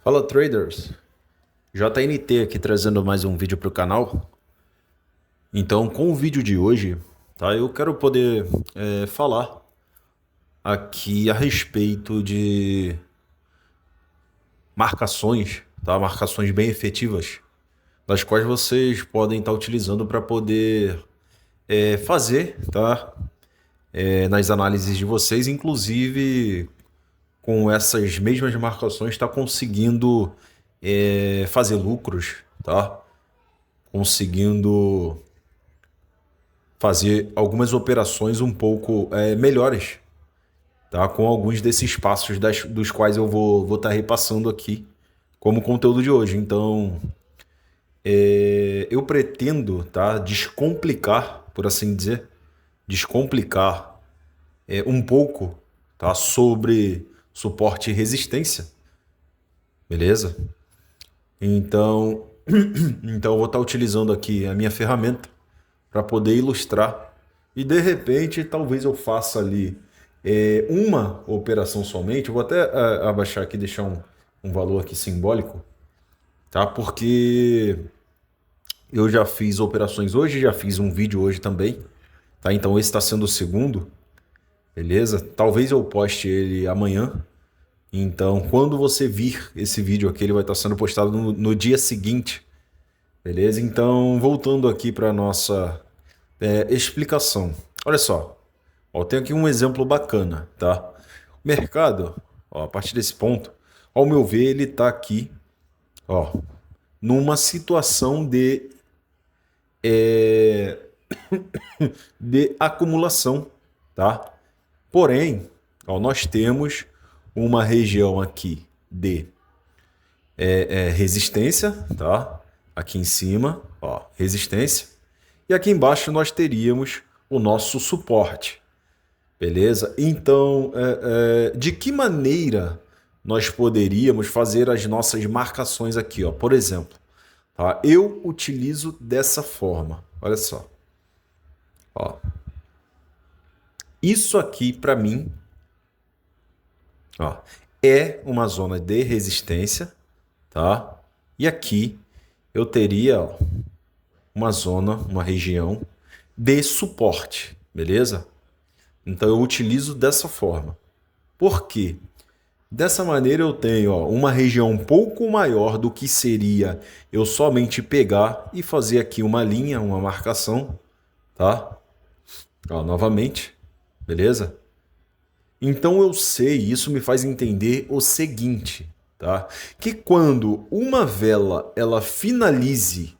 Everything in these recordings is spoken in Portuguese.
Fala traders, JNT aqui trazendo mais um vídeo para o canal. Então, com o vídeo de hoje, tá, eu quero poder falar aqui a respeito de marcações, tá, marcações bem efetivas, das quais vocês podem estar utilizando para poder fazer, tá, nas análises de vocês, inclusive com essas mesmas marcações, está conseguindo fazer lucros, tá? Conseguindo fazer algumas operações um pouco melhores, tá? Com alguns desses passos dos quais eu vou estar repassando aqui como conteúdo de hoje. Então, eu pretendo, tá, descomplicar, por assim dizer, descomplicar um pouco, tá, sobre suporte e resistência, beleza? Então, então eu vou estar utilizando aqui a minha ferramenta para poder ilustrar. E de repente, talvez eu faça ali uma operação somente. Eu vou até abaixar aqui, deixar um valor aqui simbólico, tá? Porque eu já fiz operações hoje, já fiz um vídeo hoje também, tá? Então esse está sendo o segundo, beleza? Talvez eu poste ele amanhã. Então, quando você vir esse vídeo aqui, ele vai estar sendo postado no dia seguinte, beleza? Então, voltando aqui para a nossa explicação. Olha só, ó, tem aqui um exemplo bacana, tá? O mercado, ó, a partir desse ponto, ao meu ver, ele está aqui, ó, numa situação é, de acumulação, tá? Porém, ó, nós temos uma região aqui de resistência, tá? Aqui em cima, ó, resistência. E aqui embaixo nós teríamos o nosso suporte, beleza? Então, de que maneira nós poderíamos fazer as nossas marcações aqui, ó? Por exemplo, tá? Eu utilizo dessa forma, olha só. Ó. Isso aqui, para mim, ó, é uma zona de resistência, tá? E aqui eu teria, ó, uma zona, uma região de suporte, beleza? Então eu utilizo dessa forma. Por quê? Dessa maneira eu tenho, ó, uma região um pouco maior do que seria eu somente pegar e fazer aqui uma linha, uma marcação, tá? Ó, novamente, beleza? Então eu sei, isso me faz entender o seguinte, tá? Que quando uma vela ela finaliza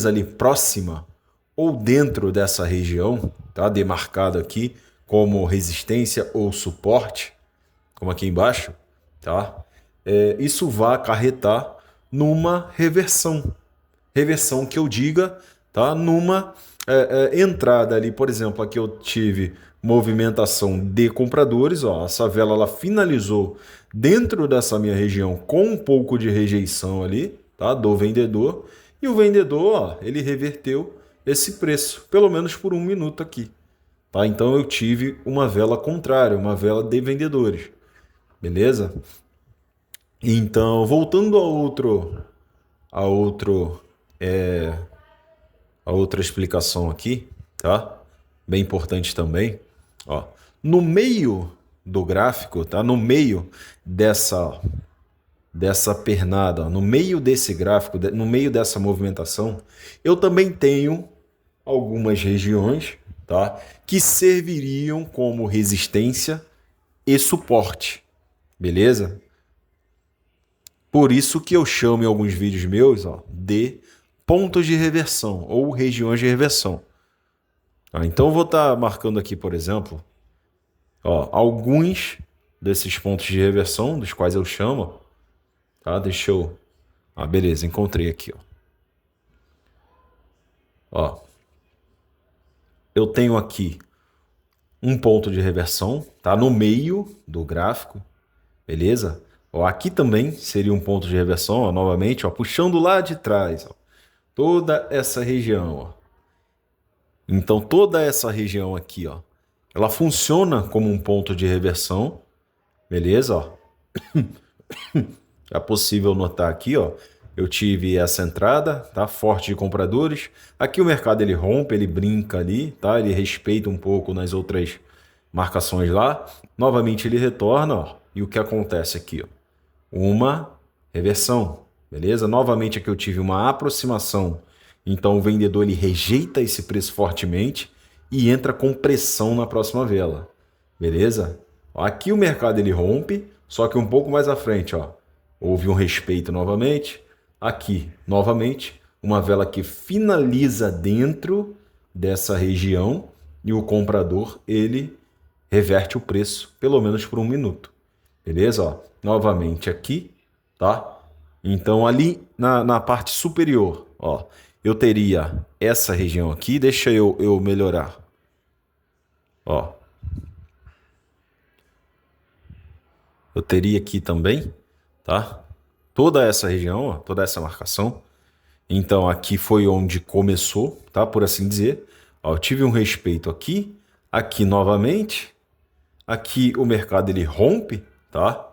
ali próxima ou dentro dessa região, tá? Demarcado aqui como resistência ou suporte, como aqui embaixo, tá? Isso vai acarretar numa reversão. Reversão que eu diga, tá? Numa entrada ali, por exemplo, aqui eu tive movimentação de compradores, ó, essa vela ela finalizou dentro dessa minha região com um pouco de rejeição ali, tá? Do vendedor, e o vendedor, ó, ele reverteu esse preço, pelo menos por um minuto aqui, tá? Então eu tive uma vela contrária, uma vela de vendedores, beleza? Então, voltando a outro, a outra explicação aqui, tá? Bem importante também, ó. No meio do gráfico, tá? No meio dessa pernada, ó, no meio desse gráfico, no meio dessa movimentação, eu também tenho algumas regiões, tá? Que serviriam como resistência e suporte, beleza? Por isso que eu chamo em alguns vídeos meus, ó, de pontos de reversão ou regiões de reversão. Tá? Então eu vou estar marcando aqui, por exemplo, ó, alguns desses pontos de reversão, dos quais eu chamo, tá? Deixa eu... Ah, beleza, encontrei aqui, ó. Ó, eu tenho aqui um ponto de reversão, tá? No meio do gráfico, beleza? Ó, aqui também seria um ponto de reversão, ó, novamente, ó, puxando lá de trás, ó, toda essa região, ó. Então toda essa região aqui, ó, ela funciona como um ponto de reversão, beleza? Ó. É possível notar aqui, ó, eu tive essa entrada, tá? Forte de compradores. Aqui o mercado ele rompe, ele brinca ali, tá? Ele respeita um pouco nas outras marcações lá. Novamente ele retorna, ó. E o que acontece aqui, ó? Uma reversão, beleza? Novamente aqui eu tive uma aproximação. Então o vendedor ele rejeita esse preço fortemente e entra com pressão na próxima vela, beleza? Aqui o mercado ele rompe, só que um pouco mais à frente, ó, houve um respeito novamente. Aqui, novamente, uma vela que finaliza dentro dessa região e o comprador ele reverte o preço, pelo menos por 1 minuto. Beleza? Ó, novamente aqui, tá? Então ali na parte superior, ó, eu teria essa região aqui. Deixa eu melhorar. Ó, eu teria aqui também, tá? Toda essa região, ó, toda essa marcação. Então aqui foi onde começou, tá? Por assim dizer. Ó, eu tive um respeito aqui, aqui novamente. Aqui o mercado ele rompe, tá?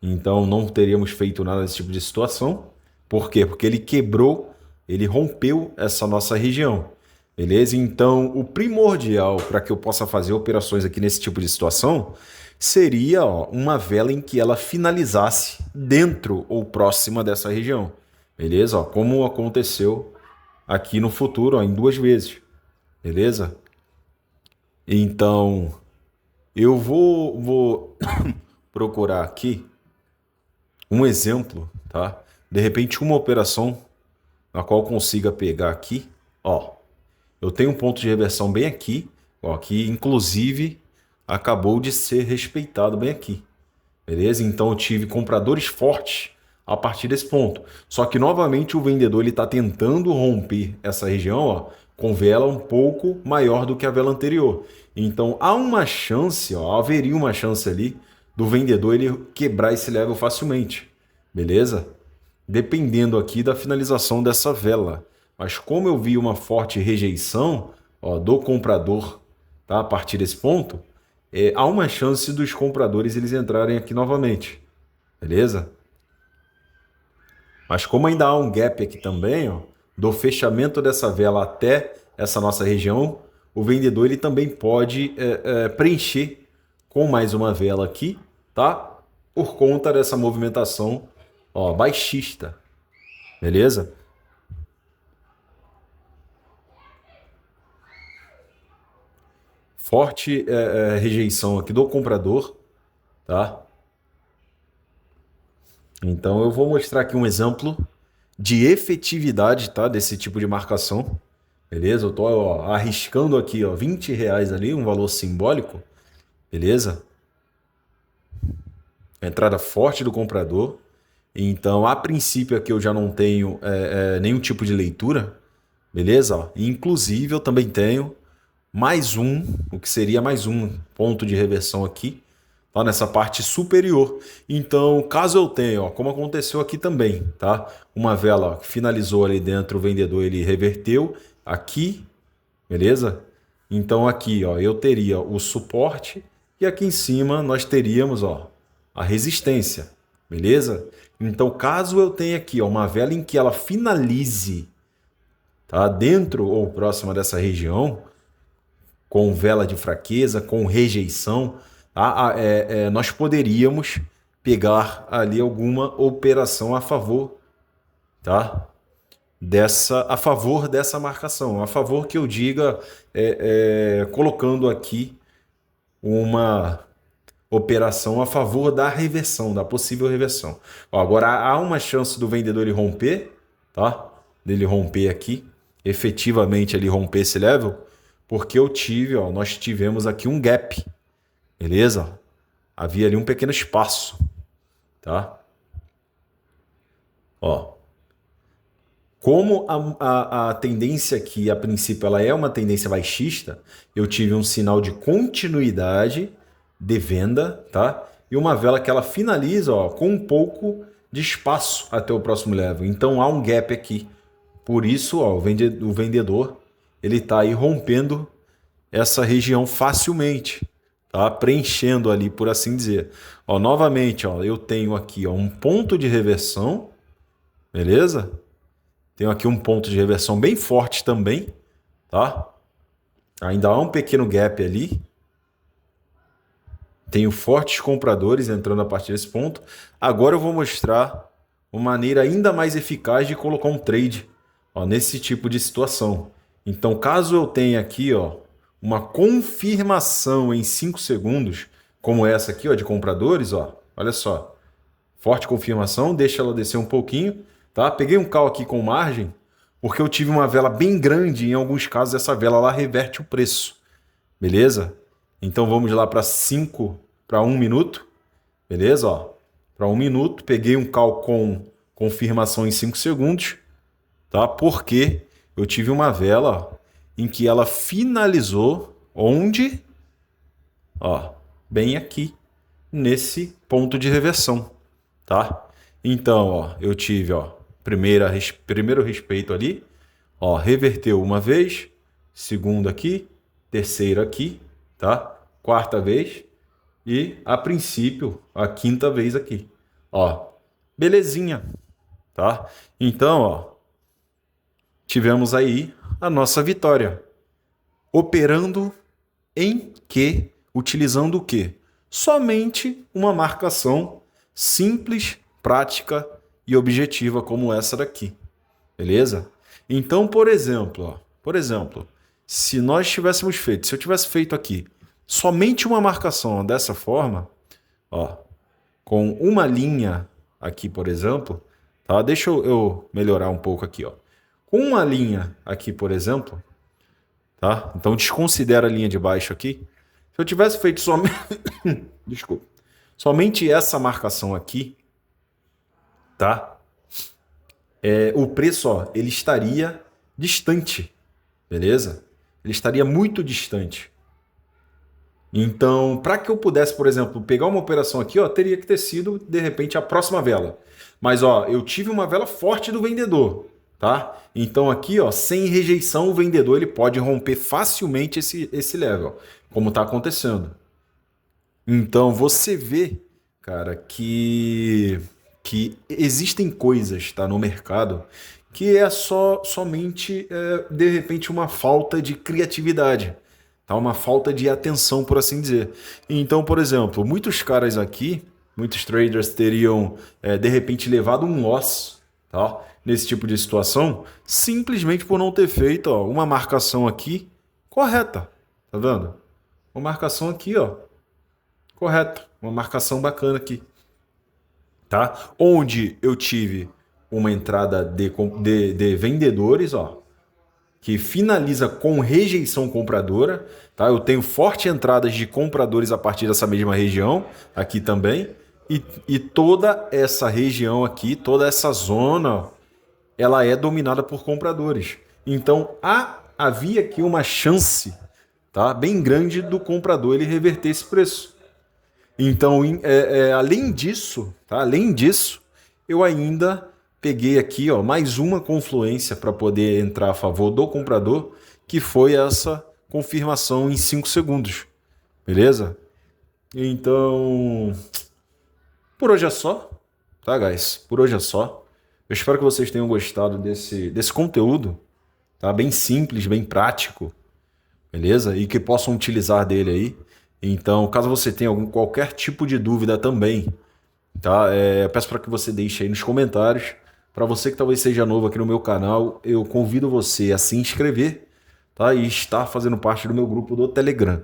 Então não teríamos feito nada desse tipo de situação. Por quê? Porque ele quebrou, ele rompeu essa nossa região. Beleza? Então o primordial para que eu possa fazer operações aqui nesse tipo de situação seria, ó, uma vela em que ela finalizasse dentro ou próxima dessa região. Beleza? Ó, como aconteceu aqui no futuro, ó, em 2 vezes. Beleza? Então eu vou procurar aqui um exemplo, tá? De repente uma operação na qual eu consiga pegar aqui, ó. Eu tenho um ponto de reversão bem aqui, ó, que inclusive acabou de ser respeitado bem aqui. Beleza? Então eu tive compradores fortes a partir desse ponto. Só que novamente o vendedor ele está tentando romper essa região, ó, com vela um pouco maior do que a vela anterior. Então há uma chance, ó, haveria uma chance ali do vendedor ele quebrar esse level facilmente. Beleza? Dependendo aqui da finalização dessa vela. Mas como eu vi uma forte rejeição, ó, do comprador, tá, a partir desse ponto, há uma chance dos compradores eles entrarem aqui novamente. Beleza? Mas como ainda há um gap aqui também, ó, do fechamento dessa vela até essa nossa região, o vendedor ele também pode preencher com mais uma vela aqui, tá? Por conta dessa movimentação, ó, baixista. Beleza? Forte rejeição aqui do comprador, tá? Então eu vou mostrar aqui um exemplo de efetividade, tá, desse tipo de marcação. Beleza? Eu tô, ó, arriscando aqui, ó, R$ 20 ali, um valor simbólico. Beleza? Entrada forte do comprador. Então, a princípio aqui eu já não tenho nenhum tipo de leitura. Beleza? Ó, inclusive eu também tenho mais um, o que seria mais um ponto de reversão aqui, tá, nessa parte superior. Então, caso eu tenha, ó, como aconteceu aqui também, tá? Uma vela, ó, que finalizou ali dentro, o vendedor ele reverteu aqui, beleza? Então aqui, ó, eu teria o suporte e aqui em cima nós teríamos, ó, a resistência, beleza? Então, caso eu tenha aqui, ó, uma vela em que ela finalize, tá, dentro ou próxima dessa região, com vela de fraqueza, com rejeição, tá? Nós poderíamos pegar ali alguma operação a favor, tá? A favor dessa marcação, a favor que eu diga, colocando aqui uma operação a favor da reversão, da possível reversão. Ó, agora há uma chance do vendedor ele romper, tá? Dele romper aqui, efetivamente ele romper esse level, porque nós tivemos aqui um gap, beleza? Havia ali um pequeno espaço, tá? Ó, como a tendência aqui, a princípio, ela é uma tendência baixista, eu tive um sinal de continuidade de venda, tá? E uma vela que ela finaliza, ó, com um pouco de espaço até o próximo level. Então há um gap aqui. Por isso, ó, o vendedor ele está aí rompendo essa região facilmente, tá? Preenchendo ali, por assim dizer. Ó, novamente, ó, eu tenho aqui, ó, um ponto de reversão, beleza? Tenho aqui um ponto de reversão bem forte também, tá? Ainda há um pequeno gap ali. Tenho fortes compradores entrando a partir desse ponto. Agora eu vou mostrar uma maneira ainda mais eficaz de colocar um trade, ó, nesse tipo de situação. Então, caso eu tenha aqui, ó, uma confirmação em 5 segundos, como essa aqui, ó, de compradores, ó, olha só. Forte confirmação, deixa ela descer um pouquinho, tá? Peguei um call aqui com margem, porque eu tive uma vela bem grande, e em alguns casos essa vela lá reverte o preço. Beleza? Então vamos lá para 1 minuto. Beleza? Ó, para 1 minuto, peguei um call com confirmação em 5 segundos, tá? Porque eu tive uma vela, ó, em que ela finalizou onde? Ó, bem aqui, nesse ponto de reversão, tá? Então, ó, eu tive, ó, primeiro respeito ali, ó, reverteu uma vez, segundo aqui, terceira aqui, tá? Quarta vez e, a princípio, a quinta vez aqui. Ó, belezinha, tá? Então, ó, tivemos aí a nossa vitória. Operando em que? Utilizando o quê? Somente uma marcação simples, prática e objetiva como essa daqui. Beleza? Então, por exemplo, se nós tivéssemos feito, se eu tivesse feito aqui somente uma marcação dessa forma, ó, com uma linha aqui, por exemplo, tá? Deixa eu melhorar um pouco aqui, ó. Com uma linha aqui, por exemplo, tá? Então desconsidera a linha de baixo aqui. Se eu tivesse feito somente, desculpa, somente essa marcação aqui, tá? O preço, ó, ele estaria distante, beleza? Ele estaria muito distante. Então, para que eu pudesse, por exemplo, pegar uma operação aqui, ó, teria que ter sido, de repente, a próxima vela. Mas, ó, eu tive uma vela forte do vendedor, tá? Então, aqui, ó, sem rejeição, o vendedor ele pode romper facilmente esse level, como está acontecendo. Então, você vê, cara, que existem coisas, tá, no mercado que é somente, de repente, uma falta de criatividade. Tá? Uma falta de atenção, por assim dizer. Então, por exemplo, muitos caras aqui, muitos traders teriam, de repente, levado um loss, tá? Nesse tipo de situação, simplesmente por não ter feito, ó, uma marcação aqui correta. Tá vendo? Uma marcação aqui, ó, correta. Uma marcação bacana aqui. Tá? Onde eu tive uma entrada de vendedores, ó, que finaliza com rejeição compradora, tá? Eu tenho fortes entradas de compradores a partir dessa mesma região, aqui também, e toda essa região aqui, toda essa zona, ela é dominada por compradores. Então, havia aqui uma chance, tá, bem grande do comprador ele reverter esse preço. Então, além disso, tá? Além disso, eu ainda peguei aqui, ó, mais uma confluência para poder entrar a favor do comprador, que foi essa confirmação em 5 segundos. Beleza? Então, por hoje é só, tá, guys? Por hoje é só. Eu espero que vocês tenham gostado desse conteúdo, tá? Bem simples, bem prático, beleza? E que possam utilizar dele aí. Então, caso você tenha qualquer tipo de dúvida também, tá? Eu peço para que você deixe aí nos comentários. Para você que talvez seja novo aqui no meu canal, eu convido você a se inscrever, tá? E estar fazendo parte do meu grupo do Telegram.